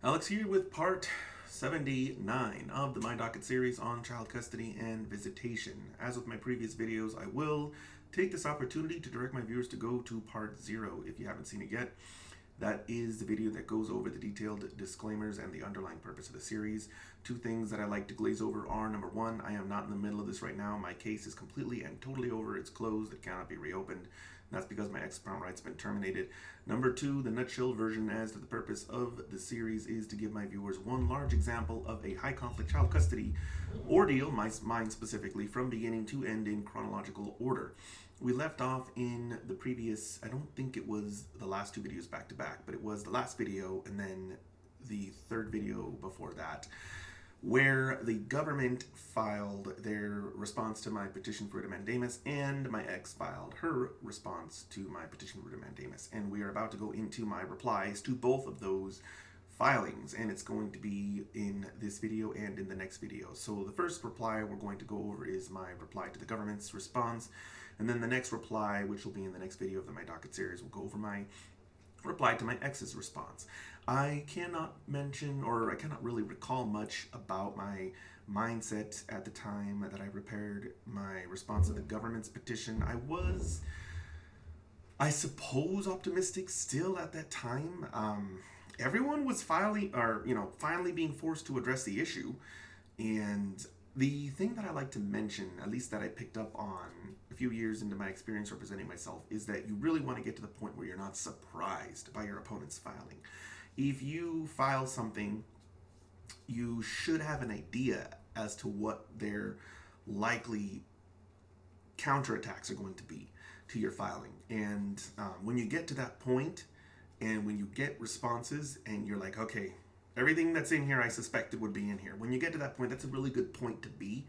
Alex here with part 79 of the My Docket series on child custody and visitation. As with my previous videos, I will take this opportunity to direct my viewers to go to part 0 if you haven't seen it yet. That is the video that goes over the detailed disclaimers and the underlying purpose of the series. Two things that I like to glaze over are, number one, I am not in the middle of this right now. My case is completely and totally over. It's closed. It cannot be reopened. That's because my ex-parental rights have been terminated. Number two, the nutshell version as to the purpose of the series is to give my viewers one large example of a high conflict child custody ordeal, mine specifically, from beginning to end in chronological order. We left off in the previous, I don't think it was the last two videos back to back, but it was the last video and then the third video before that, where the government filed their response to my petition for writ of mandamus and my ex filed her response to my petition for writ of mandamus. And we are about to go into my replies to both of those filings, and it's going to be in this video and in the next video. So the first reply we're going to go over is my reply to the government's response, and then the next reply, which will be in the next video of the My Docket series, will go over my reply to my ex's response. I cannot mention, or I cannot really recall much about my mindset at the time that I prepared my response to the government's petition. I was, I suppose, optimistic still at that time. Everyone was finally being forced to address the issue. And the thing that I like to mention, at least that I picked up on a few years into my experience representing myself, is that you really want to get to the point where you're not surprised by your opponent's filing. If you file something, you should have an idea as to what their likely counterattacks are going to be to your filing. And when you get to that point, and when you get responses, and you're like, okay, everything that's in here I suspected would be in here. When you get to that point, that's a really good point to be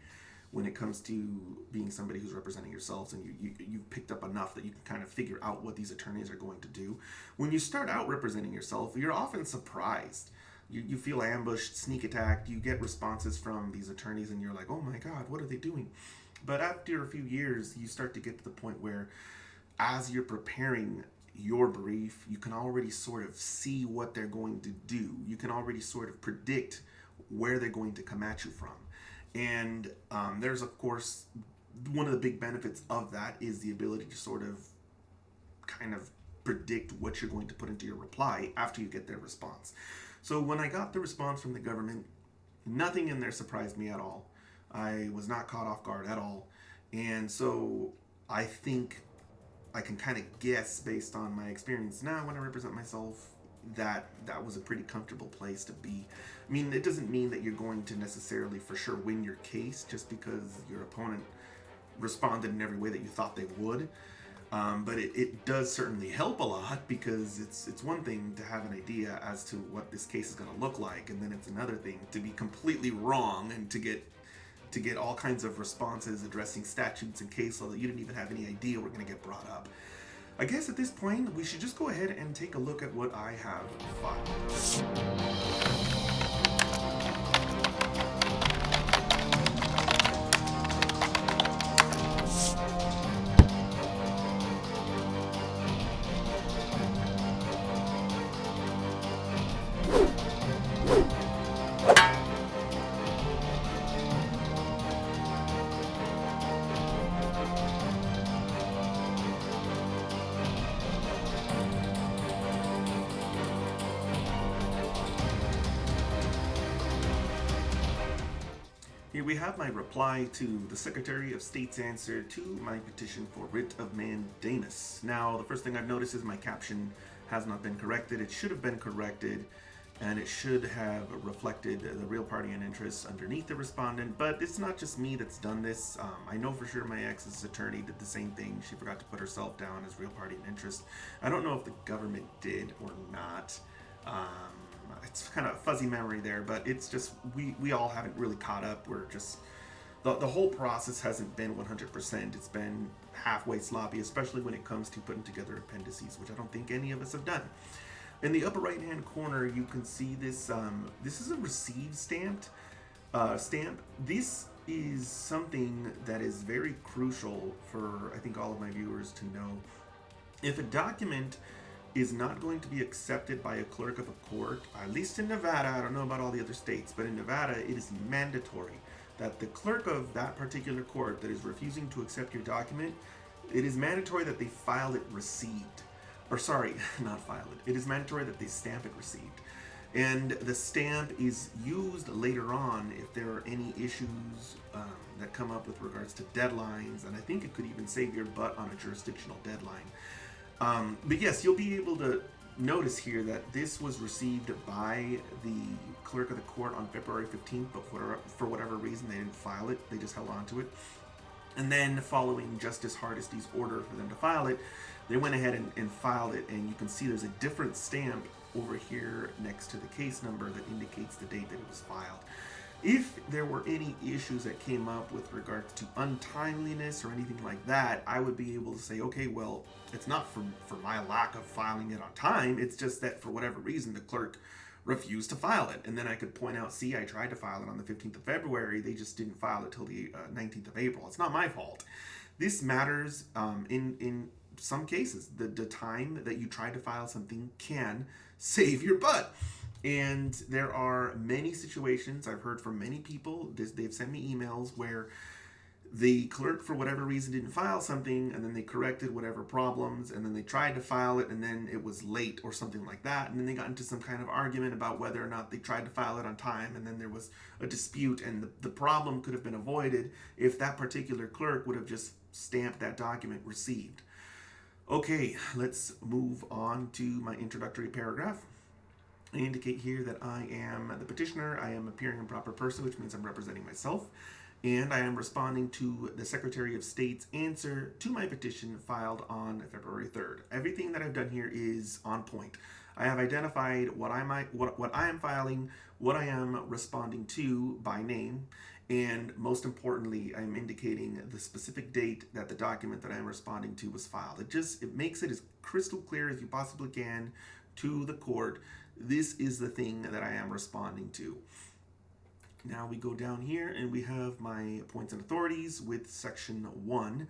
when it comes to being somebody who's representing yourselves, and you've picked up enough that you can kind of figure out what these attorneys are going to do. When you start out representing yourself, you're often surprised. You feel ambushed, sneak attacked, you get responses from these attorneys and you're like, oh my God, what are they doing? But after a few years, you start to get to the point where as you're preparing your brief, you can already sort of see what they're going to do. You can already sort of predict where they're going to come at you from. And there's, of course, one of the big benefits of that is the ability to sort of kind of predict what you're going to put into your reply after you get their response. So when I got the response from the government, nothing in there surprised me at all. I was not caught off guard at all. And so I think I can kind of guess, based on my experience now when I represent myself, that was a pretty comfortable place to be. I mean, it doesn't mean that you're going to necessarily for sure win your case just because your opponent responded in every way that you thought they would. But it does certainly help a lot, because it's one thing to have an idea as to what this case is going to look like, and then it's another thing to be completely wrong and to get all kinds of responses addressing statutes and case law that you didn't even have any idea were going to get brought up. I guess at this point, we should just go ahead and take a look at what I have filed. Here we have my reply to the Secretary of State's answer to my petition for writ of mandamus. Now, the first thing I've noticed is my caption has not been corrected. It should have been corrected, and it should have reflected the real party and interest underneath the respondent, but it's not just me that's done this. I know for sure my ex's attorney did the same thing. She forgot to put herself down as real party and interest. I don't know if the government did or not. It's kind of a fuzzy memory there, but it's just, we all haven't really caught up. We're just, the whole process hasn't been 100%. It's been halfway sloppy, especially when it comes to putting together appendices, which I don't think any of us have done. In the upper right hand corner, you can see this, this is a received stamp. This is something that is very crucial for, I think, all of my viewers to know. If a document is not going to be accepted by a clerk of a court, at least in Nevada. I don't know about all the other states, but in Nevada, it is mandatory that the clerk of that particular court that is refusing to accept your document, it is mandatory that they file it received. Or sorry, not file it. It is mandatory that they stamp it received. And the stamp is used later on if there are any issues that come up with regards to deadlines, and I think it could even save your butt on a jurisdictional deadline. But yes, you'll be able to notice here that this was received by the clerk of the court on February 15th, but for whatever reason they didn't file it. They just held on to it. And then following Justice Hardisty's order for them to file it, they went ahead and filed it, and you can see there's a different stamp over here next to the case number that indicates the date that it was filed. If there were any issues that came up with regards to untimeliness or anything like that, I would be able to say, okay, well, it's not for my lack of filing it on time, it's just that for whatever reason the clerk refused to file it. And then I could point out, see, I tried to file it on the 15th of February, they just didn't file it till the 19th of April. It's not my fault. This matters in some cases. The time that you try to file something can save your butt. And there are many situations, I've heard from many people, they've sent me emails where the clerk for whatever reason didn't file something, and then they corrected whatever problems, and then they tried to file it, and then it was late or something like that, and then they got into some kind of argument about whether or not they tried to file it on time, and then there was a dispute, and the problem could have been avoided if that particular clerk would have just stamped that document received. Okay, let's move on to my introductory paragraph. I indicate here that I am the petitioner. I am appearing in proper person, which means I'm representing myself, and I am responding to the Secretary of State's answer to my petition filed on February 3rd. Everything that I've done here is on point. I have identified what I am filing, what I am responding to by name, and most importantly, I'm indicating the specific date that the document that I'm responding to was filed. It makes it as crystal clear as you possibly can to the court. This is the thing that I am responding to. Now we go down here and we have my points and authorities with section 1.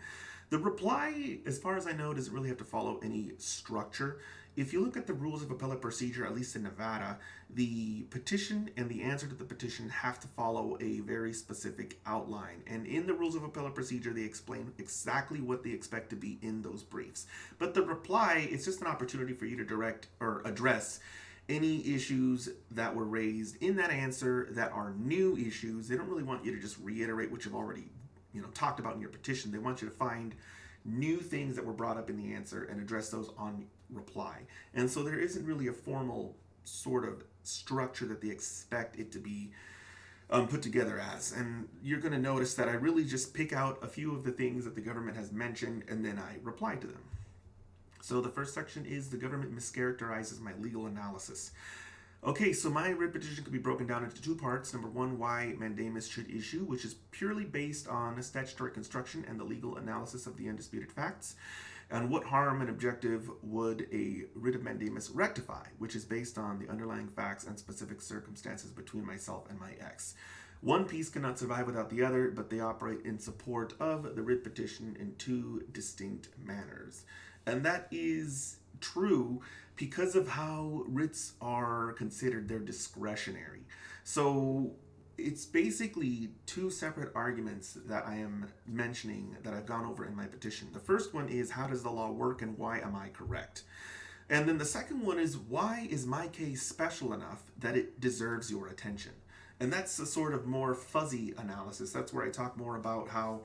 The reply, as far as I know, doesn't really have to follow any structure. If you look at the rules of appellate procedure, at least in Nevada, the petition and the answer to the petition have to follow a very specific outline. And in the rules of appellate procedure, they explain exactly what they expect to be in those briefs. But the reply is just an opportunity for you to direct or address any issues that were raised in that answer that are new issues. They don't really want you to just reiterate what you've already talked about in your petition. They want you to find new things that were brought up in the answer and address those on reply. And so there isn't really a formal sort of structure that they expect it to be put together as. And you're going to notice that I really just pick out a few of the things that the government has mentioned and then I reply to them. So the first section is the government mischaracterizes my legal analysis. Okay, so my writ petition could be broken down into two parts. Number one, why mandamus should issue, which is purely based on a statutory construction and the legal analysis of the undisputed facts. And what harm and objective would a writ of mandamus rectify, which is based on the underlying facts and specific circumstances between myself and my ex. One piece cannot survive without the other, but they operate in support of the writ petition in two distinct manners. And that is true because of how writs are considered. They're discretionary. So it's basically two separate arguments that I am mentioning that I've gone over in my petition. The first one is, how does the law work and why am I correct? And then the second one is, why is my case special enough that it deserves your attention? And that's a sort of more fuzzy analysis. That's where I talk more about how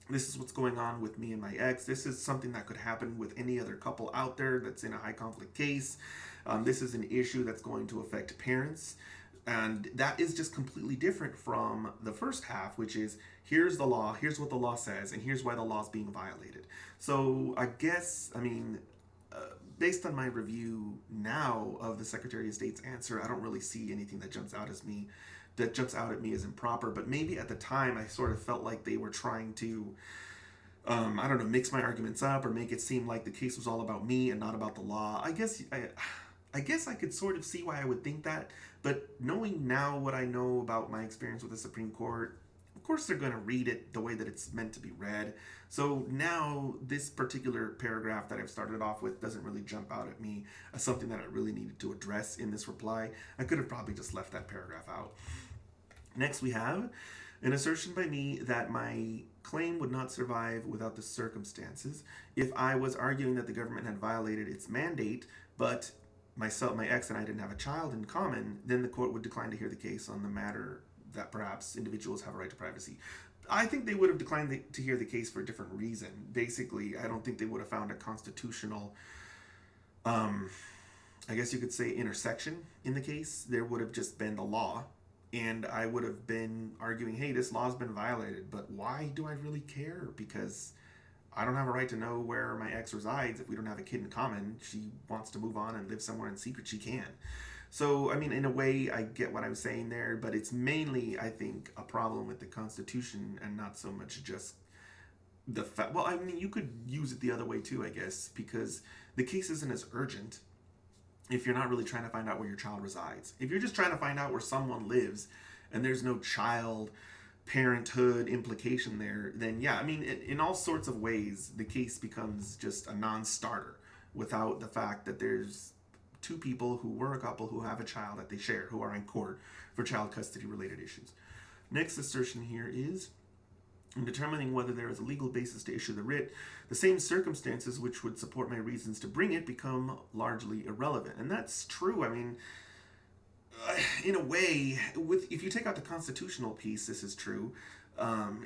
this is what's going on with me and my ex. This is something that could happen with any other couple out there that's in a high conflict case. This is an issue that's going to affect parents. And that is just completely different from the first half, which is, here's the law, here's what the law says, and here's why the law is being violated. So I guess, based on my review now of the Secretary of State's answer, I don't really see anything that jumps out at me as improper. But maybe at the time I sort of felt like they were trying to mix my arguments up or make it seem like the case was all about me and not about the law. I guess I could sort of see why I would think that, but knowing now what I know about my experience with the Supreme Court, of course they're going to read it the way that it's meant to be read. So now this particular paragraph that I've started off with doesn't really jump out at me as something that I really needed to address in this reply. I could have probably just left that paragraph out. Next we have an assertion by me that my claim would not survive without the circumstances. If I was arguing that the government had violated its mandate, but my ex and I didn't have a child in common, then the court would decline to hear the case on the matter that perhaps individuals have a right to privacy. I think they would have declined to hear the case for a different reason. Basically, I don't think they would have found a constitutional, I guess you could say, intersection in the case. There would have just been the law, and I would have been arguing, hey, this law's been violated, but why do I really care? Because I don't have a right to know where my ex resides. If we don't have a kid in common, she wants to move on and live somewhere in secret, she can. So, I mean, in a way, I get what I'm saying there, but it's mainly, I think, a problem with the Constitution and not so much just the fact. Well, I mean, you could use it the other way too, I guess, because the case isn't as urgent if you're not really trying to find out where your child resides. If you're just trying to find out where someone lives and there's no child parenthood implication there, then yeah, I mean, in all sorts of ways, the case becomes just a non-starter without the fact that there's two people who were a couple who have a child that they share, who are in court for child custody related issues. Next assertion here is, in determining whether there is a legal basis to issue the writ, the same circumstances which would support my reasons to bring it become largely irrelevant. And that's true. I mean, in a way, if you take out the constitutional piece, this is true.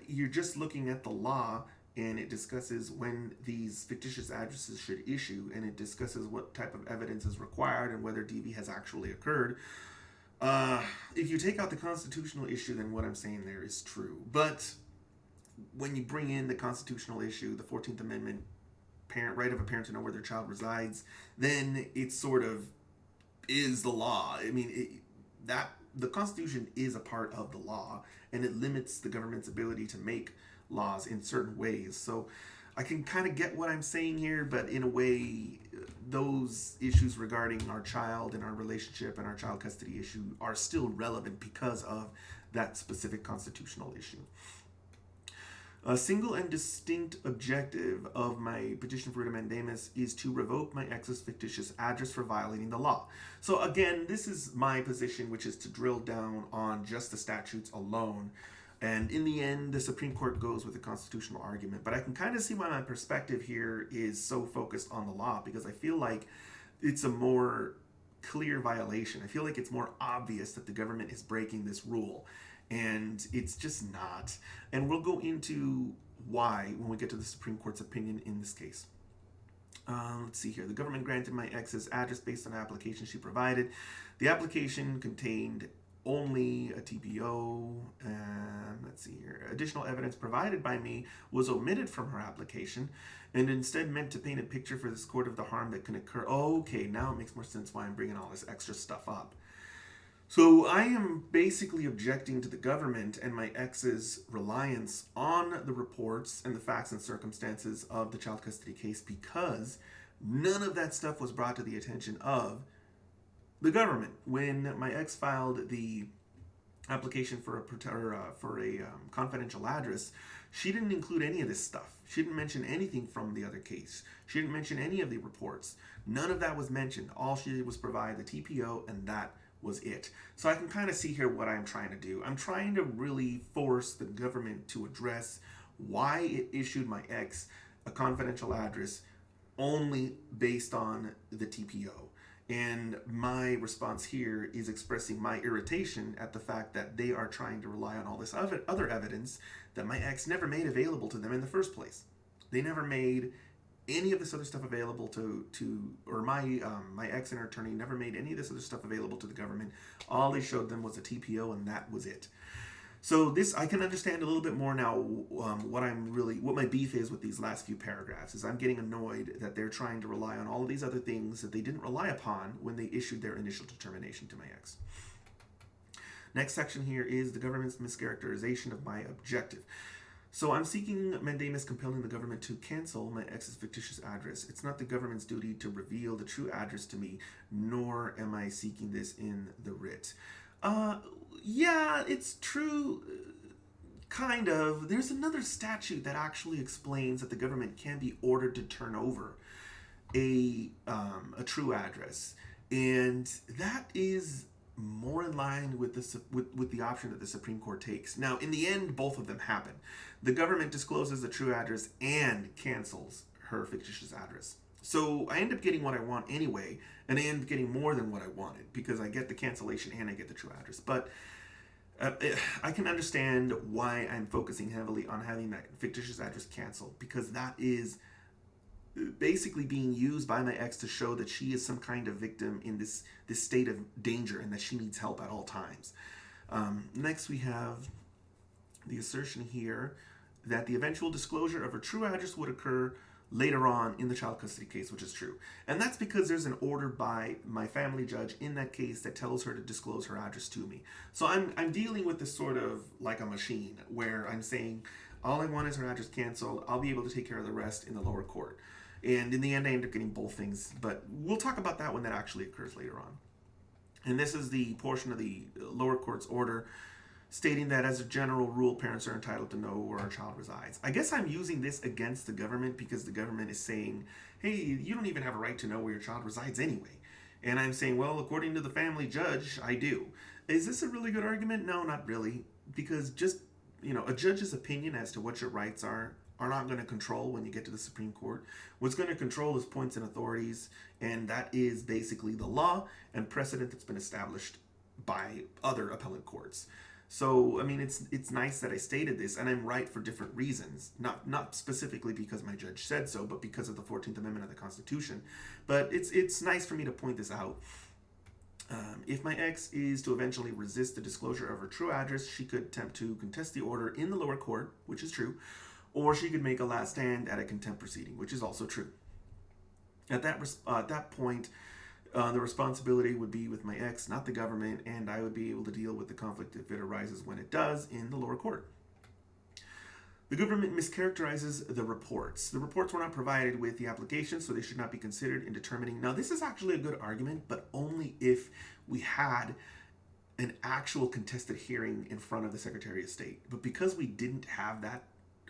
You're just looking at the law, and it discusses when these fictitious addresses should issue, and it discusses what type of evidence is required and whether DV has actually occurred. If you take out the constitutional issue, then what I'm saying there is true. But when you bring in the constitutional issue, the 14th Amendment right of a parent to know where their child resides, then it sort of is the law. I mean, the Constitution is a part of the law, and it limits the government's ability to make laws in certain ways. So I can kind of get what I'm saying here, but in a way, those issues regarding our child and our relationship and our child custody issue are still relevant because of that specific constitutional issue. A single and distinct objective of my petition for writ of mandamus is to revoke my ex's fictitious address for violating the law. So again, this is my position, which is to drill down on just the statutes alone. And in the end, the Supreme Court goes with the constitutional argument. But I can kind of see why my perspective here is so focused on the law, because I feel like it's a more clear violation. I feel like it's more obvious that the government is breaking this rule. And it's just not. And we'll go into why when we get to the Supreme Court's opinion in this case. Let's see here. The government granted my ex's address based on an application she provided. The application contained only a TPO. Let's see here. Additional evidence provided by me was omitted from her application and instead meant to paint a picture for this court of the harm that can occur. Okay, now it makes more sense why I'm bringing all this extra stuff up. So I am basically objecting to the government and my ex's reliance on the reports and the facts and circumstances of the child custody case, because none of that stuff was brought to the attention of the government. When my ex filed the application for a confidential address, she didn't include any of this stuff. She didn't mention anything from the other case. She didn't mention any of the reports. None of that was mentioned. All she did was provide the TPO, and that was it. So I can kind of see here what I'm trying to do. I'm trying to really force the government to address why it issued my ex a confidential address only based on the TPO. And my response here is expressing my irritation at the fact that they are trying to rely on all this other evidence that my ex never made available to them in the first place. They never made any of this other stuff available or my ex and her attorney never made any of this other stuff available to the government. All they showed them was a TPO, and that was it. So this, I can understand a little bit more now what my beef is with these last few paragraphs. Is I'm getting annoyed that they're trying to rely on all of these other things that they didn't rely upon when they issued their initial determination to my ex. Next section here is the government's mischaracterization of my objective. So I'm seeking mandamus compelling the government to cancel my ex's fictitious address. It's not the government's duty to reveal the true address to me, nor am I seeking this in the writ. Yeah, it's true. kind of. There's another statute that actually explains that the government can be ordered to turn over a true address, and that is more in line with the option that the Supreme Court takes. Now, in the end, both of them happen. The government discloses the true address and cancels her fictitious address. So I end up getting what I want anyway, and I end up getting more than what I wanted because I get the cancellation and I get the true address. But I can understand why I'm focusing heavily on having that fictitious address canceled, because that is basically being used by my ex to show that she is some kind of victim in this state of danger and that she needs help at all times. Next, we have the assertion here that the eventual disclosure of her true address would occur later on in the child custody case, which is true. And that's because there's an order by my family judge in that case that tells her to disclose her address to me. So I'm dealing with this sort of like a machine where I'm saying all I want is her address canceled. I'll be able to take care of the rest in the lower court. And in the end, I end up getting both things. But we'll talk about that when that actually occurs later on. And this is the portion of the lower court's order stating that as a general rule, parents are entitled to know where our child resides. I guess I'm using this against the government because the government is saying, hey, you don't even have a right to know where your child resides anyway. And I'm saying, well, according to the family judge, I do. Is this a really good argument? No, not really. Because just, a judge's opinion as to what your rights are not going to control when you get to the Supreme Court. What's going to control is points and authorities, and that is basically the law and precedent that's been established by other appellate courts. So, it's nice that I stated this, and I'm right for different reasons. Not specifically because my judge said so, but because of the 14th Amendment of the Constitution. But it's nice for me to point this out. If my ex is to eventually resist the disclosure of her true address, she could attempt to contest the order in the lower court, which is true, or she could make a last stand at a contempt proceeding, which is also true. At that point, the responsibility would be with my ex, not the government, and I would be able to deal with the conflict if it arises when it does in the lower court. The government mischaracterizes the reports. The reports were not provided with the application, so they should not be considered in determining. Now, this is actually a good argument, but only if we had an actual contested hearing in front of the Secretary of State. But because we didn't have that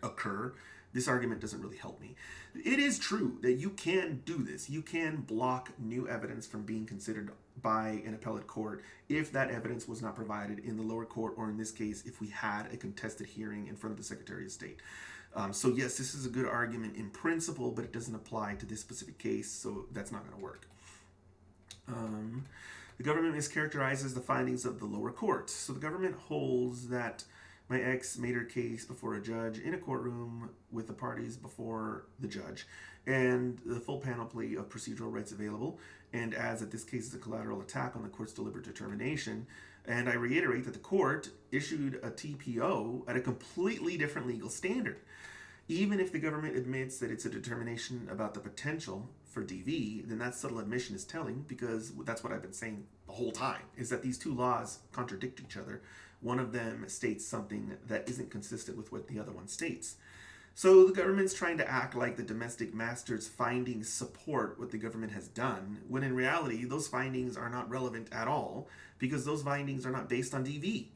occur, this argument doesn't really help me. It is true that you can do this. You can block new evidence from being considered by an appellate court if that evidence was not provided in the lower court, or in this case, if we had a contested hearing in front of the Secretary of State. So yes, this is a good argument in principle, but it doesn't apply to this specific case, so that's not going to work. The government mischaracterizes the findings of the lower court. So the government holds that my ex made her case before a judge in a courtroom with the parties before the judge and the full panoply of procedural rights available, and as that this case is a collateral attack on the court's deliberate determination. And I reiterate that the court issued a TPO at a completely different legal standard. Even if the government admits that it's a determination about the potential for DV, then that subtle admission is telling, because that's what I've been saying the whole time, is that these two laws contradict each other. One of them states something that isn't consistent with what the other one states. So the government's trying to act like the domestic master's findings support what the government has done, when in reality, those findings are not relevant at all, because those findings are not based on DV.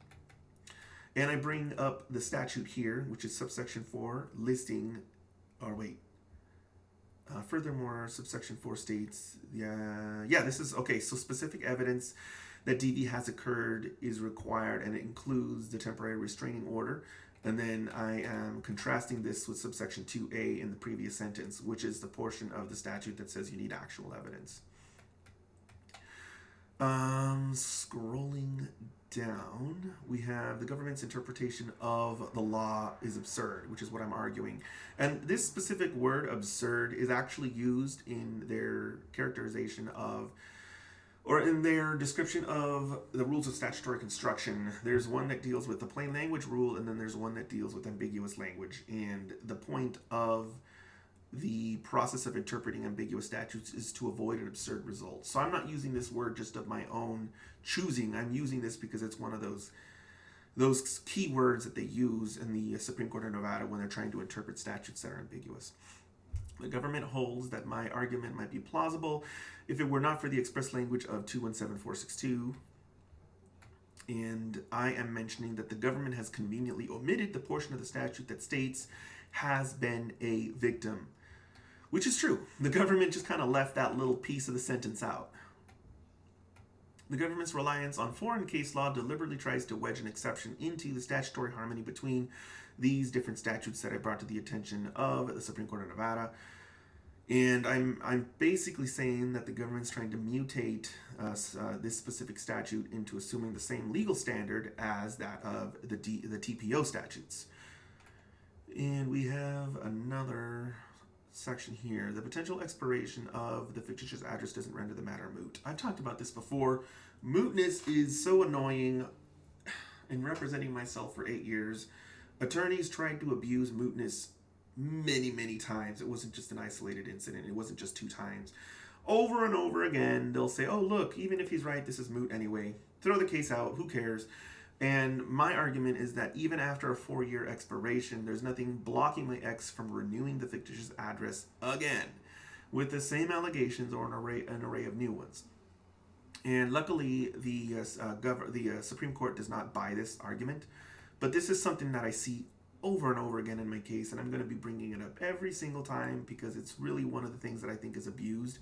And I bring up the statute here, which is subsection 4, listing, furthermore, subsection 4 states, this is, okay, so specific evidence that DV has occurred is required, and it includes the temporary restraining order. And then I am contrasting this with subsection 2A in the previous sentence, which is the portion of the statute that says you need actual evidence. Scrolling down, we have the government's interpretation of the law is absurd, which is what I'm arguing. And this specific word, absurd, is actually used in their characterization of, or in their description of the rules of statutory construction. There's one that deals with the plain language rule, and then there's one that deals with ambiguous language. And the point of the process of interpreting ambiguous statutes is to avoid an absurd result. So I'm not using this word just of my own choosing. I'm using this because it's one of those key words that they use in the Supreme Court of Nevada when they're trying to interpret statutes that are ambiguous. The government holds that my argument might be plausible if it were not for the express language of 217462. And I am mentioning that the government has conveniently omitted the portion of the statute that states has been a victim, which is true. The government just kind of left that little piece of the sentence out. The government's reliance on foreign case law deliberately tries to wedge an exception into the statutory harmony between these different statutes that I brought to the attention of the Supreme Court of Nevada. And I'm basically saying that the government's trying to mutate this specific statute into assuming the same legal standard as that of the TPO statutes. And we have another section here. The potential expiration of the fictitious address doesn't render the matter moot. I've talked about this before. Mootness is so annoying. In representing myself for 8 years, attorneys tried to abuse mootness many times. It wasn't just an isolated incident. It wasn't just 2 times. Over and over again, they'll say, oh, look, even if he's right, this is moot anyway. Throw the case out. Who cares? And my argument is that even after a 4-year expiration, there's nothing blocking my ex from renewing the fictitious address again with the same allegations or an array of new ones. And luckily, the Supreme Court does not buy this argument. But this is something that I see over and over again in my case, and I'm going to be bringing it up every single time because it's really one of the things that I think is abused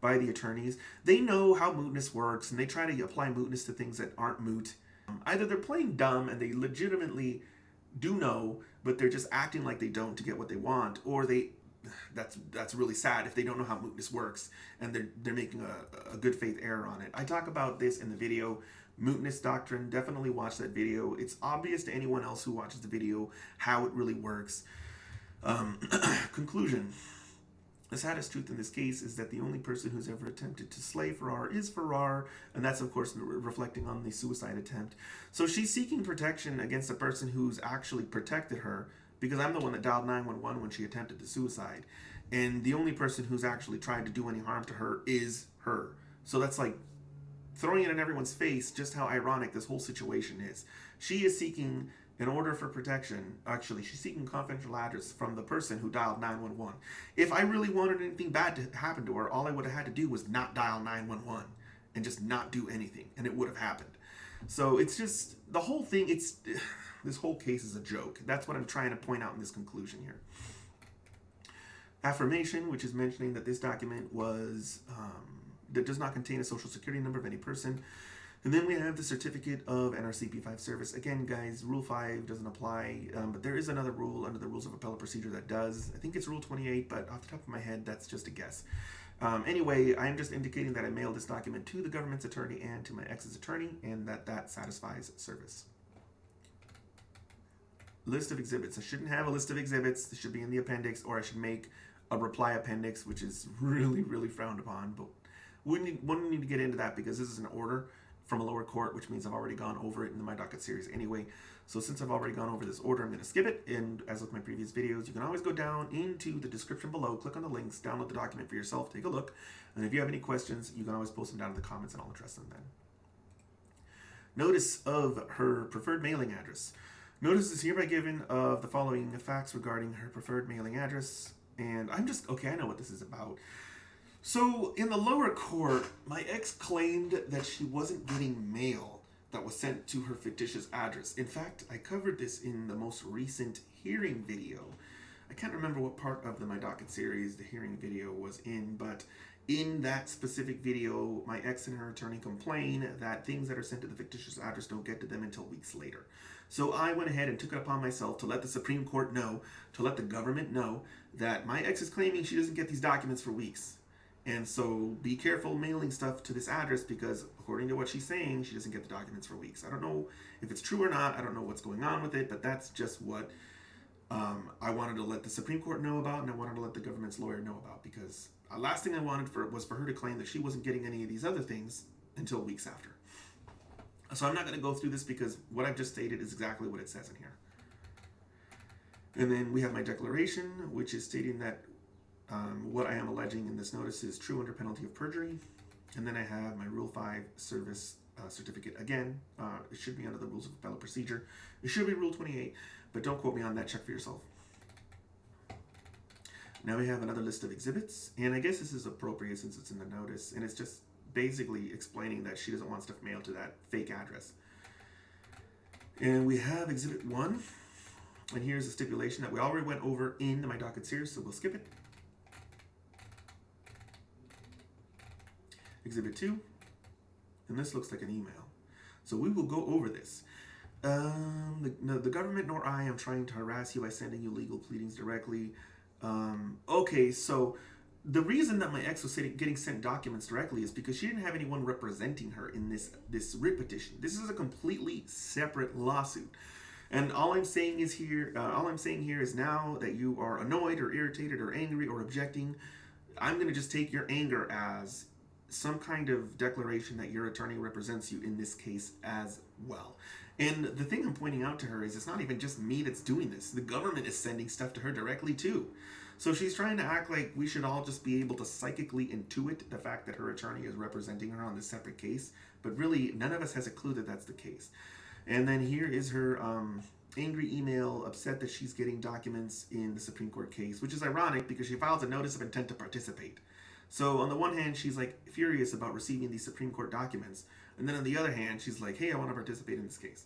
by the attorneys. They know how mootness works, and they try to apply mootness to things that aren't moot. Either they're playing dumb and they legitimately do know, but they're just acting like they don't to get what they want, or that's really sad if they don't know how mootness works and they're making a good faith error on it. I talk about this in the video, Mootness Doctrine. Definitely watch that video. It's obvious to anyone else who watches the video how it really works. Conclusion. The saddest truth in this case is that the only person who's ever attempted to slay Farrar is Farrar, and that's of course reflecting on the suicide attempt. So she's seeking protection against a person who's actually protected her, because I'm the one that dialed 911 when she attempted the suicide, and the only person who's actually tried to do any harm to her is her. So that's like throwing it in everyone's face just how ironic this whole situation is. She is seeking an order for protection. Actually, she's seeking confidential address from the person who dialed 911. If I really wanted anything bad to happen to her, all I would have had to do was not dial 911 and just not do anything, and it would have happened. So it's just, the whole thing, this whole case is a joke. That's what I'm trying to point out in this conclusion here. Affirmation, which is mentioning that this document that does not contain a social security number of any person. And then we have the certificate of NRCP 5 service. Again, guys, Rule 5 doesn't apply, but there is another rule under the Rules of Appellate Procedure that does. I think it's Rule 28, but off the top of my head, that's just a guess. Anyway, I am just indicating that I mailed this document to the government's attorney and to my ex's attorney, and that satisfies service. List of exhibits. I shouldn't have a list of exhibits. It should be in the appendix, or I should make a reply appendix, which is really frowned upon, but wouldn't need to get into that because this is an order from a lower court, which means I've already gone over it in my docket series anyway. So since I've already gone over this order, I'm going to skip it. And as with my previous videos, you can always go down into the description below, click on the links, download the document for yourself, take a look. And if you have any questions, you can always post them down in the comments and I'll address them then. Notice of her preferred mailing address. Notice is hereby given of the following facts regarding her preferred mailing address. And okay, I know what this is about. So in the lower court, my ex claimed that she wasn't getting mail that was sent to her fictitious address. In fact, I covered this in the most recent hearing video. I can't remember what part of my docket series the hearing video was in, but in that specific video, my ex and her attorney complain that things that are sent to the fictitious address don't get to them until weeks later. So I went ahead and took it upon myself to let the Supreme Court know, to let the government know, that my ex is claiming she doesn't get these documents for weeks. And so be careful mailing stuff to this address because according to what she's saying, she doesn't get the documents for weeks. I don't know if it's true or not. I don't know what's going on with it, but that's just what I wanted to let the Supreme Court know about, and I wanted to let the government's lawyer know about, because the last thing I wanted was for her to claim that she wasn't getting any of these other things until weeks after. So I'm not going to go through this because what I've just stated is exactly what it says in here. And then we have my declaration, which is stating that what I am alleging in this notice is true under penalty of perjury. And then I have my Rule 5 service certificate. Again, it should be under the Rules of Appellate Procedure. It should be Rule 28, but don't quote me on that. Check for yourself. Now we have another list of exhibits, and I guess this is appropriate since it's in the notice, and it's just basically explaining that she doesn't want stuff mailed to that fake address. And we have Exhibit 1. And here's a stipulation that we already went over in my docket series, so we'll skip it. Exhibit 2. And this looks like an email. So we will go over this. The government nor I am trying to harass you by sending you legal pleadings directly. Okay, so the reason that my ex was getting sent documents directly is because she didn't have anyone representing her in this writ petition. This is a completely separate lawsuit. And all I'm saying here is now that you are annoyed or irritated or angry or objecting, I'm going to just take your anger as some kind of declaration that your attorney represents you in this case as well. And the thing I'm pointing out to her is it's not even just me that's doing this. The government is sending stuff to her directly too. So she's trying to act like we should all just be able to psychically intuit the fact that her attorney is representing her on this separate case. But really, none of us has a clue that that's the case. And then here is her angry email, upset that she's getting documents in the Supreme Court case, which is ironic because she files a notice of intent to participate. So on the one hand, she's like furious about receiving these Supreme Court documents. And then on the other hand, she's like, hey, I want to participate in this case.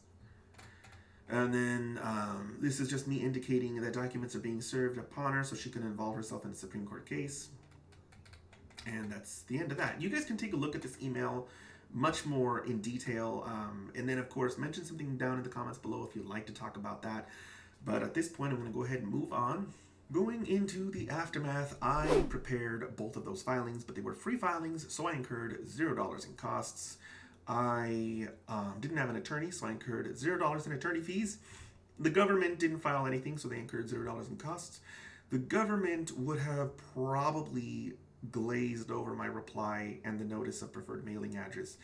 And then this is just me indicating that documents are being served upon her so she can involve herself in the Supreme Court case. And that's the end of that. You guys can take a look at this email much more in detail. And then, of course, mention something down in the comments below if you'd like to talk about that. But at this point, I'm going to go ahead and move on. Going into the aftermath, I prepared both of those filings, but they were free filings, so I incurred $0 in costs. I didn't have an attorney, so I incurred $0 in attorney fees. The government didn't file anything, so they incurred $0 in costs. The government would have probably glazed over my reply and the notice of preferred mailing address.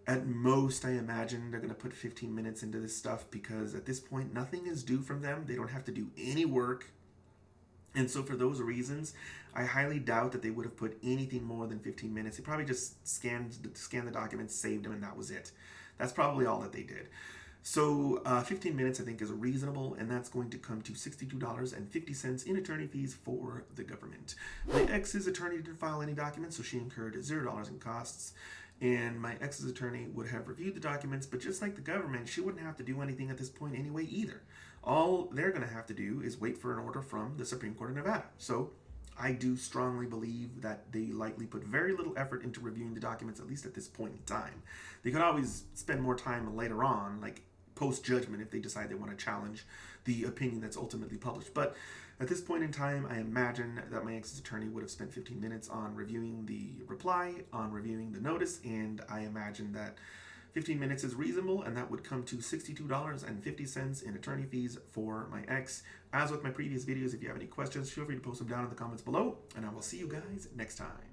At most, I imagine they're going to put 15 minutes into this stuff because at this point, nothing is due from them. They don't have to do any work. And so for those reasons, I highly doubt that they would have put anything more than 15 minutes. They probably just scanned the documents, saved them, and that was it. That's probably all that they did. So 15 minutes, I think, is reasonable, and that's going to come to $62.50 in attorney fees for the government. My ex's attorney didn't file any documents, so she incurred $0 in costs. And my ex's attorney would have reviewed the documents, but just like the government, she wouldn't have to do anything at this point anyway either. All they're going to have to do is wait for an order from the Supreme Court of Nevada. So I do strongly believe that they likely put very little effort into reviewing the documents, at least at this point in time. They could always spend more time later on, like post-judgment, if they decide they want to challenge the opinion that's ultimately published. But at this point in time, I imagine that my ex's attorney would have spent 15 minutes on reviewing the reply, on reviewing the notice, and I imagine that 15 minutes is reasonable, and that would come to $62.50 in attorney fees for my ex. As with my previous videos, if you have any questions, feel free to post them down in the comments below, and I will see you guys next time.